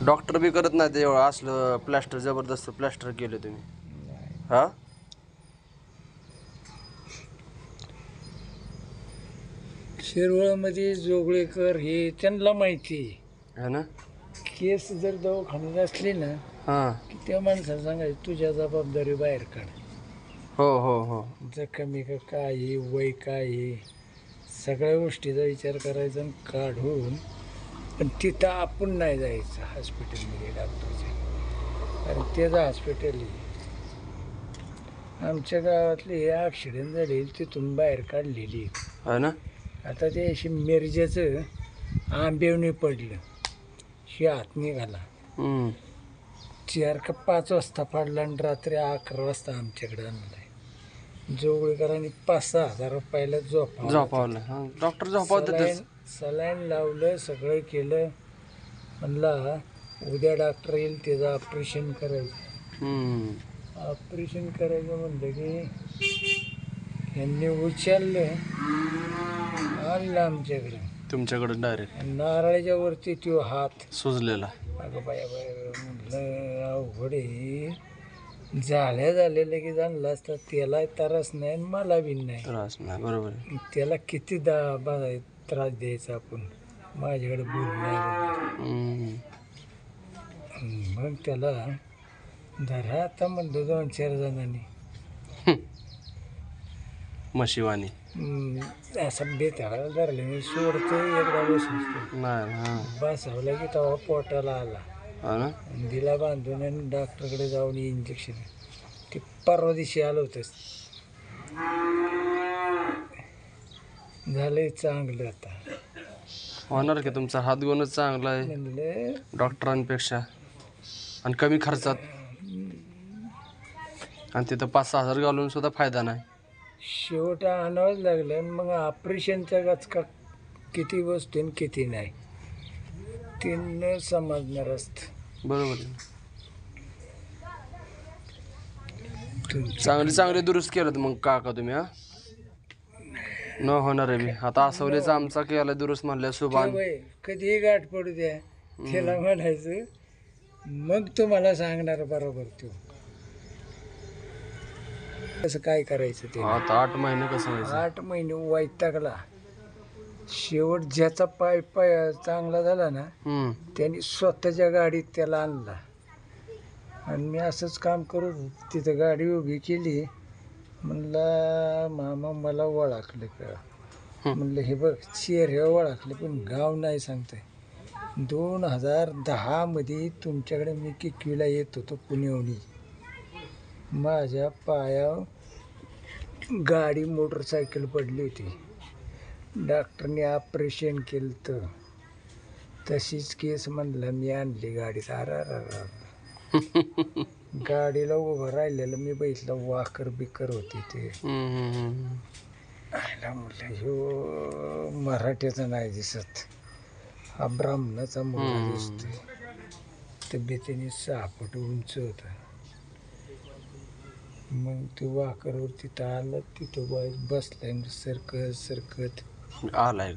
Doctor बी करत नाही ते एवढं असलं प्लॅस्टर, जबरदस्त प्लॅस्टर केलं तुम्ही. हा शिरवळमध्ये जोगळेकर हे त्यांना माहिती है ना. केस जर दवाखान्यात असली ना हां. की त्या माणसाला सांगायचं तुझ्या जबाबदारी बाहेर काढ. हो हो हो. जखमी का काय आहे, वय काय आहे, सगळ्या गोष्टीचा विचार करायचा आणि काढून. पण तिथं आपण नाही जायचं हॉस्पिटलमध्ये डॉक्टरच्या, कारण त्याचं हॉस्पिटल आहे. आमच्या गावातले हे ॲक्सिडेंट झाले तिथून बाहेर काढलेली. है ना. आता ते अशी मिरजेचं आंबेवणी पडलं, हे हात निघाला. 4 का 5 वाजता पडला आणि रात्री 11 वाजता आमच्याकडे आणलाय. जोगळेकरांनी 5-6 हजार रुपयाला झोपावलं. डॉक्टर झोपावतात. सलाईन लावलं, सगळं केलं. म्हणला उद्या डॉक्टर येईल त्याचं ऑपरेशन करायचं. ऑपरेशन करायचं म्हणलं की यांनी उचललं, आणलं आमच्याकडे. तुमच्याकडे डायरेक्ट नारळाच्या वरती तो हात सुजलेला. अगं बाया बाया म्हटलं अवघड आहे. झाल्या लगेच आणलं असतं. त्याला त्रास नाही आणि मला बी नाही. त्रास नाही, बरोबर. त्याला किती त्रास द्यायचा आपण, माझ्याकडे बोल नाही. मग त्याला धरा आता म्हणलं 2-4 जणांनी मशिवानी असं बेताळाला धरले मी सोडतो एकदा बसतो नाही. बसवला की तेव्हा पोटाला आला. हा ना. दिला बांधून आणि डॉक्टरकडे जाऊन इंजेक्शन. ते परवा दिवशी आलं होतं. झालंय चांगलं आता. होणार की तुमचा हात गुणच चांगला आहे म्हणलं डॉक्टरांपेक्षा, आणि कमी खर्चात. आणि तिथं 5-6 हजार घालून सुद्धा फायदा नाही. शेवट आणावंच लागलं. मग ऑपरेशनचा गचका किती बसतो आणि किती नाही ते न समजणार असतं. बरोबर. चांगले दुरुस्त केलं मग काका तुम्ही. हा न होणार आहे मी आता आसवलेचा आमचा केला दुरुस्त म्हणल्या सुभान. कधीही गाठ पडू द्या त्याला म्हणायचं, मग तुम्हाला सांगणार बरोबर तो कसं काय करायचं ते. आता 8 महिने कसं व्हायचं. 8 महिने वैतागला. शेवट ज्याचा पाय चांगला झाला ना त्यांनी स्वतःच्या गाडीत त्याला आणला. आणि मी असंच काम करून तिथं गाडी उभी केली. म्हणला मामा मला ओळखलं का. म्हणलं हे बघ चेहरे ओळखले पण गाव नाही सांगताय. 2010 मध्ये तुमच्याकडे मी किकवीला येत होतो पुण्याहून. माझ्या पायावर गाडी मोटरसायकल पडली होती. डॉक्टरने ऑपरेशन केलं तर तशीच केस म्हणलं मी आणली गाडीत. गाडीला उभं राहिलेलं मी बघितलं वाकर बिकर होती ते. म्हटलं ह्यो मराठ्याचा नाही दिसत, हा ब्राह्मणाचा मुलगा दिसतोय. तब्येतीने 6 फूट उंच होता. मग ते वाकरवर तिथं आलं, तिथं बसलाय सरकत आलाय.